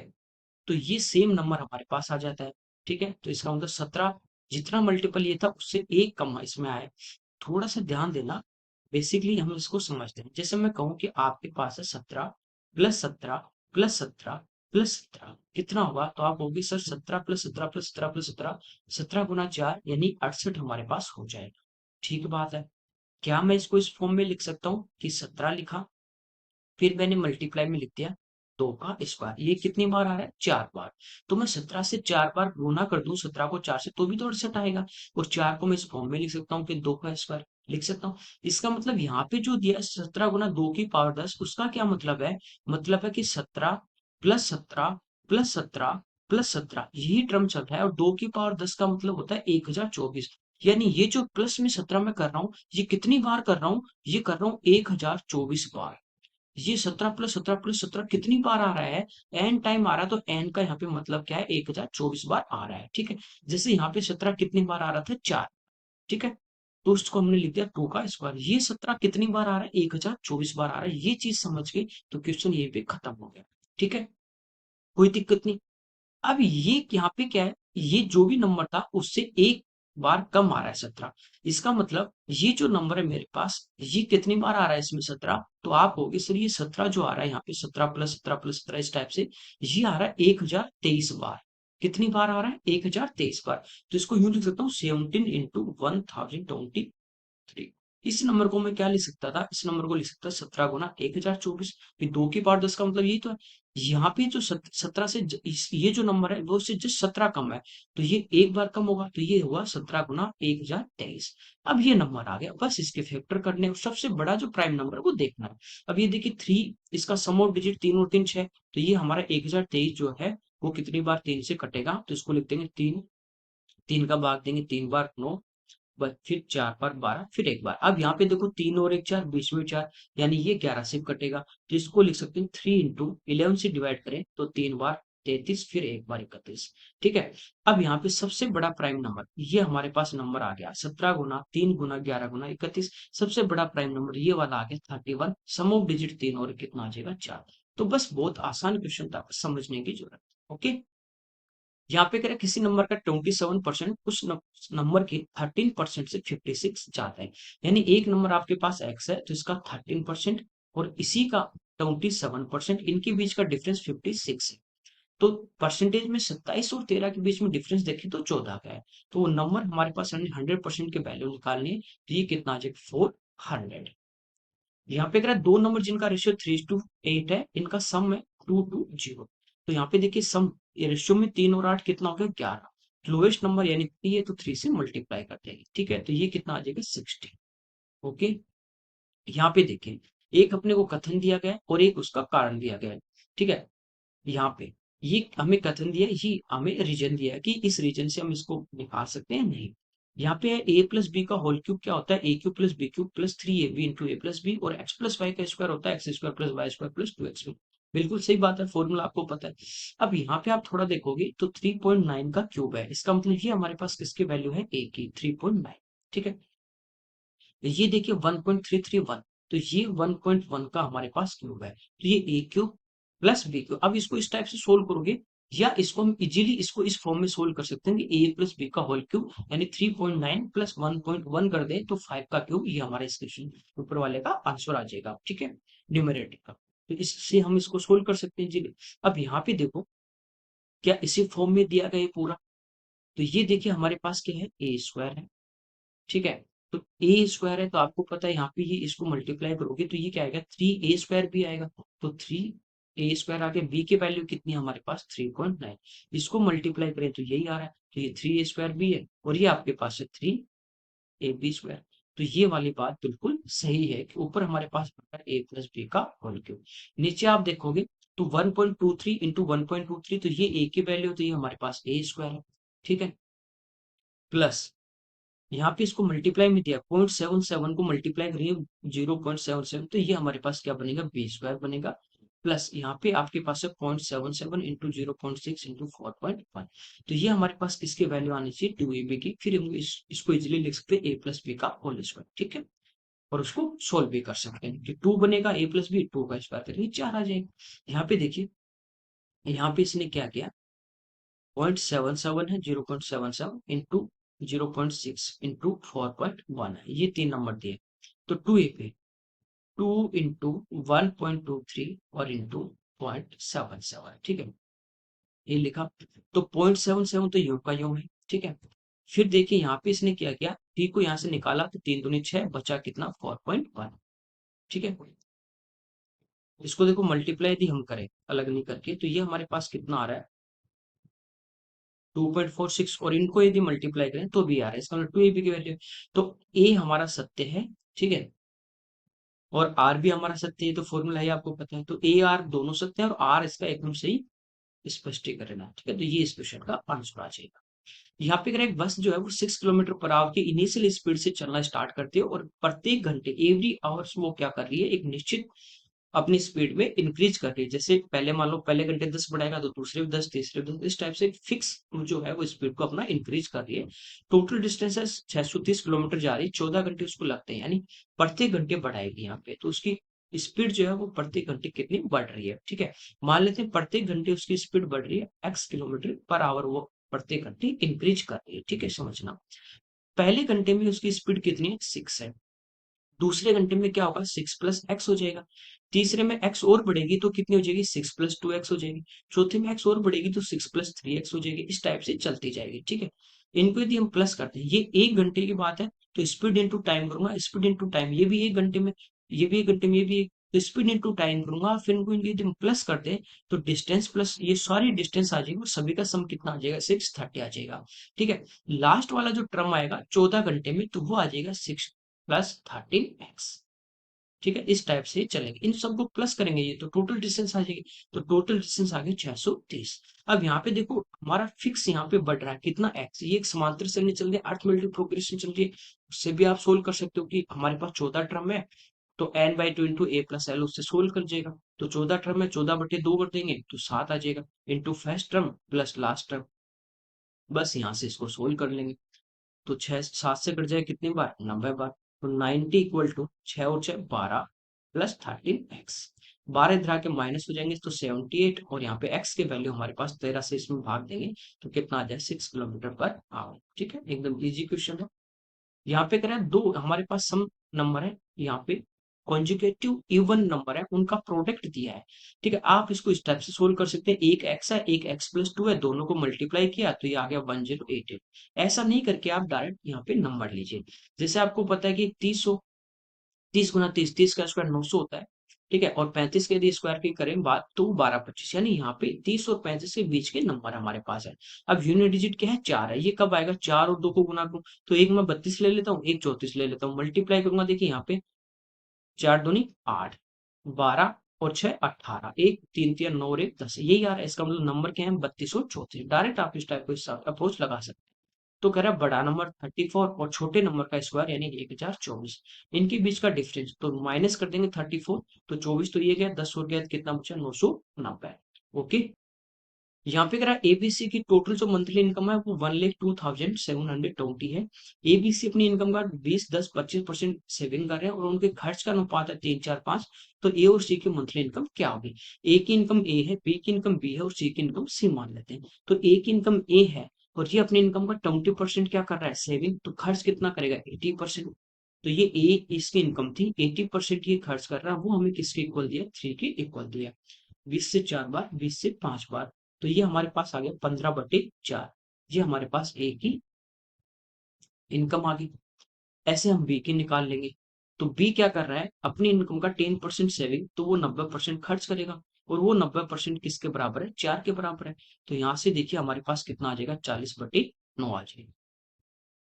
S1: तो ये सेम नंबर हमारे पास आ जाता है। ठीक है, तो इसका मतलब 17 जितना मल्टीपल ये था उससे एक कम इसमें आया। थोड़ा सा ध्यान देना, बेसिकली हम इसको समझते हैं। जैसे मैं कहूँ कि आपके पास है 17 प्लस 17 प्लस 17 प्लस 17 कितना होगा, तो आप होगी सर 17 प्लस 17 प्लस 17 प्लस 17 17 गुना 4 यानी 68 हमारे पास हो जाएगा। ठीक बात है, क्या मैं इसको इस फॉर्म में लिख सकता हूँ कि 17 लिखा, फिर मैंने मल्टीप्लाई में लिख दिया 2 का स्क्वायर। ये कितनी बार आ रहा है 4 बार। तो मैं 17 से 4 बार गुना कर दूं 17 को 4 से तो भी तो 68 आएगा। और 4 को मैं इस फॉर्म में लिख सकता हूँ कि 2 का स्क्वायर लिख सकता हूँ। इसका मतलब यहाँ पे जो दिया 17 गुना 2 की पावर 10 उसका क्या मतलब है कि 17 प्लस 17 प्लस 17 प्लस 17 यही टर्म चल रहा है और 2 की पावर 10 का मतलब होता है 1024। यानी ये जो प्लस में 17 में कर रहा हूँ ये कितनी बार कर रहा हूँ, ये कर रहा हूँ 1024 बार। ये 17 प्लस 17 प्लस 17 कितनी बार आ रहा है, एन टाइम आ रहा है। तो एन का यहाँ पे मतलब क्या है 1024 बार आ रहा है। ठीक है, जैसे यहाँ पे 17 कितनी बार आ रहा था 4। ठीक है, तो उसको हमने लिख दिया 2 का स्क्वायर। ये 17 कितनी बार आ रहा है 1024 बार आ रहा है। ये चीज समझ गई तो क्वेश्चन यहीं पे खत्म हो गया। ठीक है, कोई दिक्कत नहीं। अब ये यहाँ पे क्या है, ये जो भी नंबर था उससे एक बार कम आ रहा है 17। इसका मतलब ये जो नंबर है मेरे पास ये कितनी बार आ रहा है इसमें 17। तो आप होगे सर ये 17 जो आ रहा है यहाँ पे 17 प्लस 17 प्लस 17 इस टाइप से ये आ रहा है 1023 बार। कितनी बार आ रहा है 1023 बार। तो इसको यूं लिख सकता हूँ 17 इंटू 1023। इस नंबर को मैं क्या लिख सकता था, इस नंबर को लिख सकता 17 गुना 1024। फिर 2 की पावर 10 का मतलब यही तो है। यहाँ पे जो 17 से ये जो नंबर है वो उससे जस्ट 17 कम है तो ये एक बार कम होगा तो ये हुआ 17 गुना 1023। अब ये नंबर आ गया, बस इसके फैक्टर करने और सबसे बड़ा जो प्राइम नंबर है वो देखना है। अब ये देखिए 3 इसका सम ऑफ डिजिट 3 और 3 6। तो ये हमारा 1023 जो है वो कितनी बार 3 से कटेगा, तो इसको लिख देंगे 3। 3 का भाग देंगे 3 बार 9, फिर 4 बार 12, फिर एक बार। अब यहाँ पे देखो 3 और 1 4 बीच में 4 यानी ये 11 से कटेगा। तो इसको लिख सकते हैं 3 इंटू 11 से डिवाइड करें तो 3 बार 33 फिर एक बार 31। ठीक है, अब यहाँ पे सबसे बड़ा प्राइम नंबर ये हमारे पास नंबर आ गया 17 गुना 3 गुना 11 गुना 31। सबसे बड़ा प्राइम नंबर ये वाला आ गया 31। सम ऑफ डिजिट 3 और कितना आ जाएगा 4। तो बस बहुत आसान क्वेश्चन था, समझने की जरूरत। ओके, यहाँ पे कह रहा है किसी नंबर का 27% उस नंबर के 13% से 56 ज्यादा है। यानी एक नंबर आपके पास x है तो इसका 13% और इसी का 27% इनके बीच का डिफरेंस 56 है। तो परसेंटेज में 27 और 13 के बीच में डिफरेंस देखें तो 14 का है। तो वो नंबर हमारे पास 100% के वैल्यू निकालनी है तो ये कितना आ जाएगा 400। यहाँ पे कह रहा है दो नंबर जिनका रेशियो 3:8 है इनका सम है 2:0। तो यहाँ पे देखिए सम ये रेशियो में 3 और 8 कितना हो गया 11। लोएस्ट नंबर यानी 3 है तो 3 से मल्टीप्लाई कर देंगे। ठीक है, तो ये कितना आ जाएगा 60। ओके, यहाँ पे देखिए एक अपने को कथन दिया गया है और एक उसका कारण दिया गया है। ठीक है, यहाँ पे ये हमें कथन दिया है, ये हमें रीजन दिया है कि इस रीजन से हम इसको निकाल सकते हैं नहीं। यहाँ पे है ए प्लस बी का होल क्यूब क्या होता है, A cube plus B cube plus 3ab into A plus B, और एक्स प्लस वाई का स्क्वायर होता है X square plus Y square plus 2x। बिल्कुल सही बात है, फॉर्मूला आपको पता है। अब यहाँ पे आप थोड़ा देखोगे तो 3.9 का क्यूब है, इसका मतलब ये हमारे पास किसकी वैल्यू है, ए की 3.9। ठीक है, ये देखिए 1.331, तो ये 1.1 का हमारे पास क्यूब है, तो ये ए क्यूब प्लस बी क्यूब। अब इसको इस टाइप से सोल्व करोगे, या इसको हम इजीली इसको इस फॉर्म में सोल्व कर सकते हैं कि ए प्लस बी का होल क्यूब यानी 3.9 प्लस 1.1 कर दें तो 5 का क्यूब, ये हमारे इस क्वेश्चन ऊपर वाले का आंसर आ जाएगा। ठीक है, न्यूमरेटर का, तो इससे हम इसको सोल्व कर सकते हैं इजीली। अब यहाँ पे देखो क्या इसी फॉर्म में दिया गया है पूरा, तो ये देखिए हमारे पास क्या है, ए स्क्वायर है। ठीक है, तो ए स्क्वायर है तो आपको पता है यहाँ पे ये इसको मल्टीप्लाई करोगे तो ये क्या आएगा, 3a² भी आएगा। तो 3a² आगे, बी की वैल्यू कितनी है हमारे पास 3.9, इसको मल्टीप्लाई करें तो यही आ रहा है, तो ये 3a² भी है और ये आपके पास है 3ab²। तो ये वाली बात बिल्कुल सही है कि ऊपर हमारे पास ए प्लस बी का होल क्यूब, नीचे आप देखोगे तो 1.23 इंटू 1.23, तो ये ए की वैल्यू, तो ये हमारे पास a² है। ठीक है, प्लस यहाँ पे इसको मल्टीप्लाई में दिया 0.77 को मल्टीप्लाई करिए 0.77, तो ये हमारे पास क्या बनेगा, b² बनेगा। प्लस यहाँ पे आपके पास है 0.77 इंटू 0.6 इंटू 4.1, तो ये हमारे पास किसकी वैल्यू आनी चाहिए, 2ab की। फिर हम इसको इजिली लिख सकते हैं ए प्लस बी का होल स्क्वायर। ठीक है, और उसको सोल्व भी कर सकते हैं कि 2 बनेगा, ए प्लस बी 2 का स्क्वायर करेंगे 4 आ जाएगा। यहाँ पे देखिए, यहाँ पे इसने क्या किया, 0.77 है, 0.77 इंटू 0.6 इंटू 4.1 है, ये 3 नंबर दिए। तो 2a पे 2 इंटू 1.23 और इंटू 0.77। ठीक है, ये लिखा। तो 0.77 तो योग का योग है। ठीक है, फिर देखिए यहाँ पे इसने क्या किया, t को यहाँ से निकाला तो 3 दूनी 6, बचा कितना 4.1। ठीक है, इसको देखो मल्टीप्लाई यदि हम करें अलग नहीं करके, तो ये हमारे पास कितना आ रहा है 2.46, और इनको यदि मल्टीप्लाई करें तो भी आ रहा है, इसका मतलब 2ab की वैल्यू। तो a हमारा सत्य है। ठीक है, और r भी हमारा सत्य है, तो फॉर्मूला है आपको पता है, तो a r दोनों सत्य है और r इसका एकदम सही स्पष्टीकरण है। ठीक है, तो ये इस क्वेश्चन का आंसर आ जाएगा। यहाँ पे अगर एक बस जो है वो 6 किलोमीटर पर आवर की इनिशियल स्पीड से चलना स्टार्ट करती है और प्रत्येक घंटे एवरी आवर्स वो क्या कर रही है, एक निश्चित अपनी स्पीड में इंक्रीज कर रही है। जैसे पहले मान लो पहले घंटे 10 बढ़ाएगा तो दूसरे भी 10, तीसरे भी 10, इस टाइप से फिक्स जो है वो स्पीड को अपना इंक्रीज कर रही है। टोटल डिस्टेंस है 630 किलोमीटर जा रही है, 14 घंटे उसको लगते हैं, यानी प्रत्येक घंटे बढ़ाएगी यहाँ पे, तो उसकी स्पीड जो है वो प्रत्येक घंटे कितनी बढ़ रही है। ठीक है, मान लेते हैं प्रत्येक घंटे उसकी स्पीड बढ़ रही है x किलोमीटर पर आवर, वो प्रत्येक घंटे इंक्रीज कर रही है। ठीक है, समझना, पहले घंटे में उसकी स्पीड कितनी है, 6 है। दूसरे घंटे में क्या होगा, 6 + x हो जाएगा। तीसरे में x और बढ़ेगी तो कितनी हो जाएगी, 6 + 2x हो जाएगी। चौथे में x और बढ़ेगी तो 6 + 3x हो जाएगी। इस टाइप से चलती जाएगी। ठीक है, इनको यदि हम प्लस करते हैं, ये 1 घंटे की बात है, तो स्पीड इंटू टाइम करूंगा, स्पीड इंटू टाइम, ये भी 1 घंटे में, ये भी 1 घंटे में, ये भी तो स्पीड इंटू टाइम करूंगा, फिर इनको यदि हम प्लस करते हैं तो डिस्टेंस प्लस ये सारी डिस्टेंस आ जाएगी, सभी का सम कितना आ जाएगा, 630 आ जाएगा। ठीक है, लास्ट वाला जो टर्म आएगा 14 घंटे में, तो वो आ जाएगा 6 + 13x। ठीक है, इस टाइप से चलेंगे, इन सबको प्लस करेंगे ये तो टोटल डिस्टेंस आ जाएगी, तो टोटल डिस्टेंस आ गई 630। अब यहाँ पे देखो हमारा फिक्स यहाँ पे बढ़ रहा है कितना, एक्स, ये एक समांतर श्रेणी चल रही है, अरिथमेटिक प्रोग्रेशन चल रही है, उससे भी आप सोल्व कर सकते हो कि हमारे पास 14 टर्म है, तो n/2 इंटू a + l उससे सोल्व कर जाएगा। तो 14 टर्म है, 14/2 कर देंगे तो 7 आ जाएगा, into first term plus last term, बस यहाँ से इसको सोल्व कर लेंगे। तो 6 7 से कट जाए कितनी बार, 90 बार। तो 90 इक्वल टू 6 और 6 12 प्लस 13x, 12 इधर आके माइनस हो जाएंगे तो 78, और यहाँ पे x की वैल्यू हमारे पास 13 से इसमें भाग देंगे तो कितना आ जाए, 6 किलोमीटर पर आवर। ठीक है, एकदम इजी क्वेश्चन है। यहाँ पे करें दो हमारे पास सम नंबर है, यहाँ पे कॉन्जुगेटिव इवन नंबर है, उनका प्रोडक्ट दिया है। ठीक है, आप इसको इस टाइप से सोल्व कर सकते हैं, एक x है एक x + 2 है, दोनों को मल्टीप्लाई किया तो ये आ गया 1088। ऐसा नहीं करके आप डायरेक्ट यहाँ पे नंबर लीजिए, जैसे आपको पता है कि 30 30 गुना 30, 30 का स्क्वायर 900 होता है। ठीक है, और 35 के यदि स्क्वायर की करें बात तो 1225, यानी यहाँ पे 30 और 35 के बीच के नंबर हमारे पास है। अब यूनिट डिजिट क्या है, 4 है, ये कब आएगा, 4 और 2 को गुना करूं तो एक मैं 32 ले लेता हूँ, एक 34 ले लेता हूँ, मल्टीप्लाई करूंगा, देखिए यहाँ पे 4 दूनी 8, 12 और 6 18, 1 3 3 9 और 1 10, यही आ रहा है, इसका मतलब नंबर क्या है 32 और 34। डायरेक्ट आप इस टाइप को अप्रोच लगा सकते हैं। तो कह रहा है बड़ा नंबर 34 और छोटे नंबर का स्क्वायर यानी 1024, इनके बीच का डिफरेंस तो माइनस कर देंगे 34, तो 24 तो ये गया, 10 और गया, कितना बचा 990। ओके, यहाँ पे करा एबीसी की टोटल जो मंथली इनकम है वो 1,02,720 है। एबीसी अपनी इनकम का 20, 10, 25% सेविंग कर रहे हैं और उनके खर्च का अनुपात है 3, 4, 5। तो ए और सी की मंथली इनकम क्या होगी? ए की इनकम ए है, बी की इनकम बी है और सी की इनकम सी मान लेते हैं। तो ए की इनकम ए है और ये अपनी इनकम का 20% क्या कर रहा है सेविंग, तो खर्च कितना करेगा 80%। तो ये ए इसकी इनकम थी 80% ये खर्च कर रहा है, वो हमें किसके इक्वल दिया 3 के इक्वल दिया। 20 से 4 बार, 20 से 5 बार, तो ये हमारे पास आ गया 15/4। ये हमारे पास ए की इनकम आ गई। ऐसे हम बी की निकाल लेंगे। तो बी क्या कर रहा है अपनी इनकम का 10% सेविंग, तो वो 90% खर्च करेगा और वो 90% किसके बराबर है 4 के बराबर है। तो यहां से देखिए हमारे पास कितना आ जाएगा 40/9 आ जाएगा।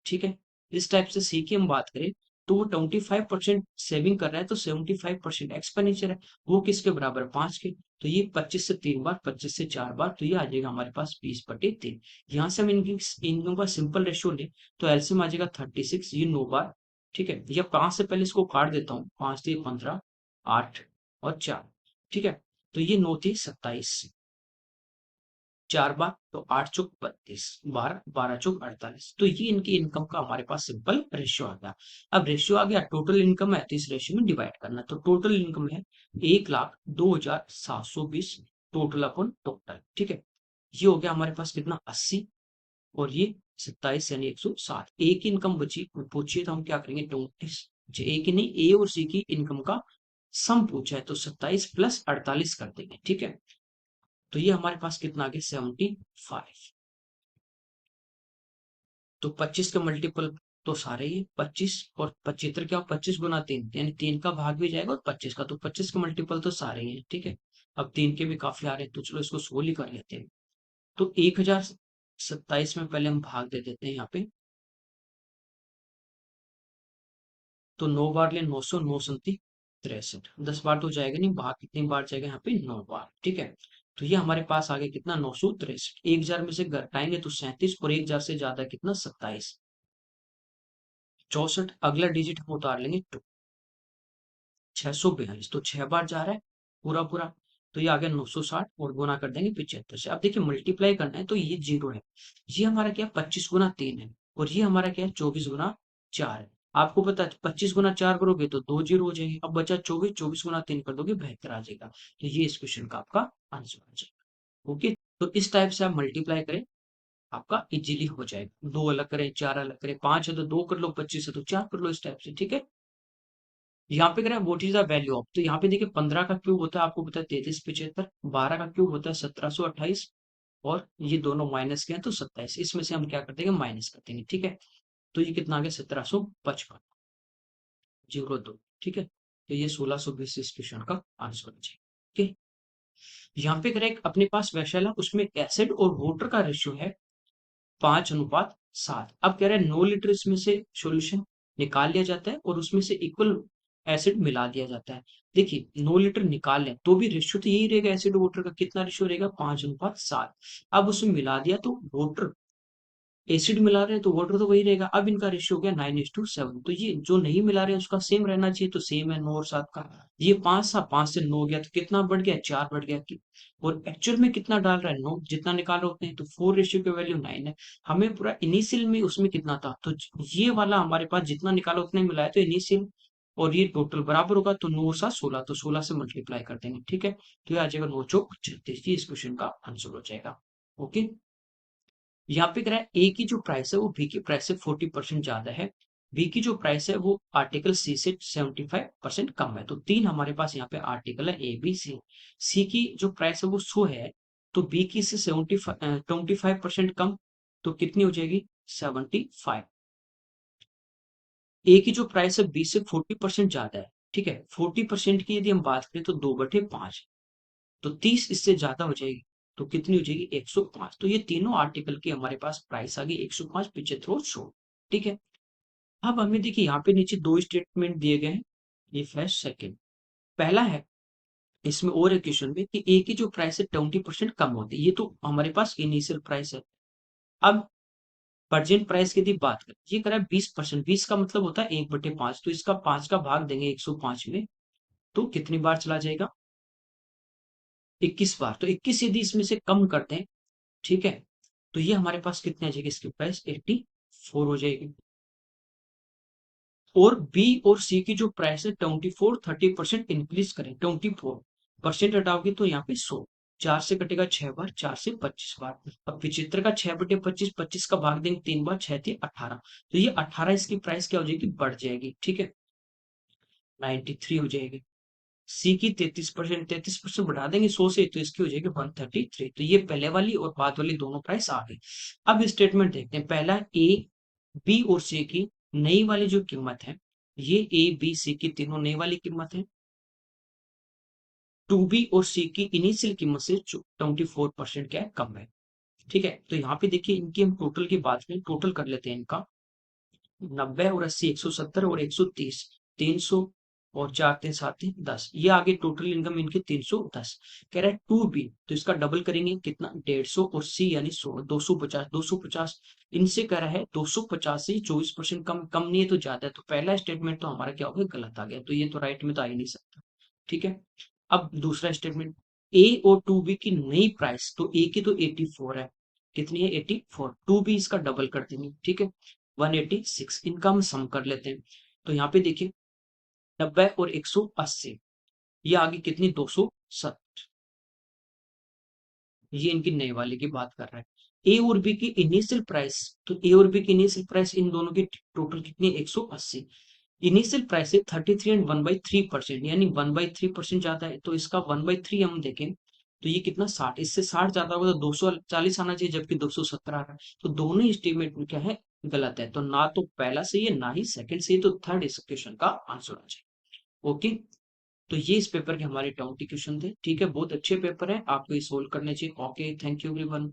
S1: ठीक है, इस टाइप से सी की हम बात करें तो वो 25% सेविंग कर रहा है, तो 75% एक्सपेंडिचर है, वो किसके बराबर है 5 के। तो ये 25 से 3 बार, 25 से 4 बार, तो ये आ जाएगा हमारे पास 20/3। यहाँ से हम इनकी इनकम का सिंपल रेशियो ले तो एलसीएम आ जाएगा 36, ये 9 बार। ठीक है, या 5 से पहले इसको काट देता हूँ, 5 3 15, 8 और 4। ठीक है, तो ये 9 3 27, 4 बार तो 8 चौक 32, 12 12 चौक 48। तो ये इनकी इनकम का हमारे पास सिंपल रेशियो आ गया। अब रेशियो आ गया, टोटल इनकम है तो इस रेशियो में डिवाइड करना। तो टोटल इनकम है 1,02,720 टोटल अपन टोटल। ठीक है, ये हो गया हमारे पास कितना 80 और ये 27 यानी 160। ए की इनकम बची पूछिए तो हम क्या करेंगे 29, ए की नहीं ए और सी की इनकम का सम पूछा है तो 27 प्लस 48 कर देंगे। ठीक है, तो ये हमारे पास कितना आ गया 75। तो 25 का मल्टीपल तो सारे ही 25 और 75 क्या 25 × 3 यानी 3 का भाग भी जाएगा और 25 का, तो 25 का मल्टीपल तो सारे ही है। ठीक है, अब 3 के भी काफी आ रहे हैं तो चलो इसको 16 ही कर लेते हैं। तो 1027 में पहले हम भाग दे देते हैं यहाँ पे, तो 9 बार ले 900, 9 63, 10 बार तो जाएगा नहीं, भाग कितनी बार जाएगा यहाँ पे 9 बार। ठीक है, तो ये हमारे पास आ गया कितना 963, 1000 में से घटाएंगे तो 37 और 1000 से ज्यादा कितना 27, 64। अगला डिजिट हम उतार लेंगे 642, तो 6 बार जा रहा है पूरा पूरा, तो ये आ गया 960 और गुना कर देंगे 75 से। अब देखिए मल्टीप्लाई करना है तो ये 0 है, ये हमारा क्या 25 × 3 है और ये हमारा क्या है 24 × 4 है। आपको पता है 25 × 4 करोगे तो 2 जीरो हो जाएंगे, अब बचा 24, 24 × 3 कर दोगे 72 आ जाएगा। तो ये इस क्वेश्चन का आपका आंसर आ जाएगा। ओके, तो इस टाइप से आप मल्टीप्लाई करें, आपका इजीली हो जाएगा। 2 अलग करें, 4 अलग करें, 5 है तो 2 कर लो, 25 है तो 4 कर लो, इस टाइप से। ठीक है, यहाँ पे करें what is the value of, तो यहाँ पे देखिए 15 का क्यूब होता है आपको पता है 3375, 12 का क्यूब होता है 1728 और ये दोनों माइनस के हैं तो 27, इसमें से हम क्या कर देंगे माइनस कर देंगे। ठीक है, तो ये कितना आ गया 1755, 02। ठीक है, तो ये 1620 इस क्वेश्चन का आंसर है। ठीक, यहाँ पे करें अपने पास वैशल है, उसमें एसिड और वाटर का रेशियो है 5:7। अब कह रहे हैं 9 लीटर इसमें से सॉल्यूशन निकाल लिया जाता है और उसमें से इक्वल एसिड मिला दिया जाता है। देखिए 9 लीटर निकाल लें तो भी रेशियो तो यही रहेगा, एसिड वाटर का कितना रेशियो रहेगा 5:7। अब उसमें मिला दिया तो वाटर, एसिड मिला रहे हैं तो वाटर तो वही रहेगा। अब इनका रेशियो हो गया 9:7, तो ये जो नहीं मिला रहे हैं उसका सेम रहना चाहिए, तो सेम है 9 और 7 का। ये 5 था, 5 से 9 गया तो कितना बढ़ गया 4 बढ़ गया और एक्चुअल में कितना डाल रहा है 9, जितना निकाल रहे होते हैं तो 4 रेशियो की वैल्यू 9 है। हमें पूरा इनिशियल में उसमें कितना था, तो ये वाला हमारे पास जितना निकाला उतना ही मिला है, तो इनिशियल और ये टोटल बराबर होगा, तो 9 और 7 16, तो 16 से मल्टीप्लाई कर देंगे। ठीक है, तो ये आ जाएगा 9 चौक 36, इस क्वेश्चन का आंसर हो जाएगा। ओके, यहाँ पे कह रहा है ए की जो प्राइस है वो बी की प्राइस से 40% ज्यादा है, बी की जो प्राइस है वो आर्टिकल सी से 75% कम है। तो 3 हमारे पास यहाँ पे आर्टिकल है ए बी सी। सी की जो प्राइस है वो 100 है, तो बी की से 25% कम, तो कितनी हो जाएगी 75। ए की जो प्राइस है बी से 40% ज्यादा है। ठीक है, 40% की यदि हम बात करें तो 2/5, तो 30 इससे ज्यादा हो जाएगी, तो कितनी हो जाएगी 105। तो ये तीनों आर्टिकल की हमारे पास प्राइस आ गई 105, 75 और 100। ठीक है, अब हमें देखिए यहाँ पे नीचे दो स्टेटमेंट दिए गए हैं, ये फर्स्ट सेकंड। पहला है इसमें और एक क्वेश्चन में कि ए की जो प्राइस है 20% कम होती है, ये तो हमारे पास इनिशियल प्राइस है। अब परचेज प्राइस की यदि बात करें, ये करा है 20%। 20 का मतलब होता है 1/5, तो इसका 5 का भाग देंगे 105 में, तो कितनी बार चला जाएगा? 21 बार। तो 21 यदि इसमें से कम करते हैं, ठीक है, तो ये हमारे पास कितने आ जाएगी? इसकी प्राइस 84 हो जाएगी। और बी और सी की जो प्राइस है 24, 30% इंक्रीज करें, 24% हटाओगे तो यहाँ पे 100, 4 से कटेगा 6 बार, 4 से 25 बार। अब विचित्र का 6/25, 25 का भाग देंगे 3 बार, 6 × 18, तो ये 18 इसकी प्राइस क्या हो जाएगी? बढ़ जाएगी, ठीक है, 93 हो जाएगी। सी की 33%, 33% बढ़ा देंगे 100 से, तो इसकी हो जाएगी 133। तो ये पहले वाली और बाद वाली दोनों प्राइस आ गई। अब स्टेटमेंट देखते हैं। पहला, ए, बी और सी की नई वाली जो कीमत है, ये ए बी सी की तीनों नई वाली कीमत है। टू बी और सी की इनिशियल कीमत से 24% क्या है? कम है, ठीक है। तो यहाँ पे देखिए, इनकी हम टोटल की बात करें, टोटल कर लेते हैं इनका। 90 और 80, 170 और 130, 300 और 4 3 7 3 10, ये आगे टोटल इनकम इनकी 310। कह रहा है टू बी, तो इसका डबल करेंगे कितना? 150, और सी यानी 100, 250, 250 इनसे कह रहा है 250 से 24% कम, कम नहीं है तो ज्यादा है, तो पहला स्टेटमेंट तो हमारा क्या हो गया? गलत आ गया, तो ये तो राइट में तो आ ही नहीं सकता, ठीक है। अब दूसरा स्टेटमेंट, ए और टू बी की नई प्राइस, तो ए की तो 84 है, कितनी है? 84। टू बी इसका डबल कर देंगे, ठीक है, 186। इनका हम सम कर लेते हैं, तो यहाँ पे देखिए 90 और 180, ये आगे कितनी? 260, ये इनकी नए वाले की बात कर रहा है। ए और बी की इनिशियल प्राइस, तो ए और बी की इनिशियल प्राइस इन दोनों की टोटल कितनी है? 180। इनिशियल प्राइस है 33 एंड 1/3%, यानी 1/3% ज्यादा है, तो इसका 1/3 हम देखें तो ये कितना? 60। इससे 60 ज्यादा होगा तो 240 आना चाहिए, जबकि 217 आ रहा है। तो दोनों ही स्टेटमेंट में क्या है? गलत है। तो ना तो पहला सही है, ना ही सेकंड सही है, तो थर्ड इस क्वेश्चन का आंसर आ जाए। ओके, तो ये इस पेपर के हमारे 20 क्वेश्चन थे, ठीक है, बहुत अच्छे पेपर है, आपको ये सोल्व करने चाहिए। Okay, thank you everyone.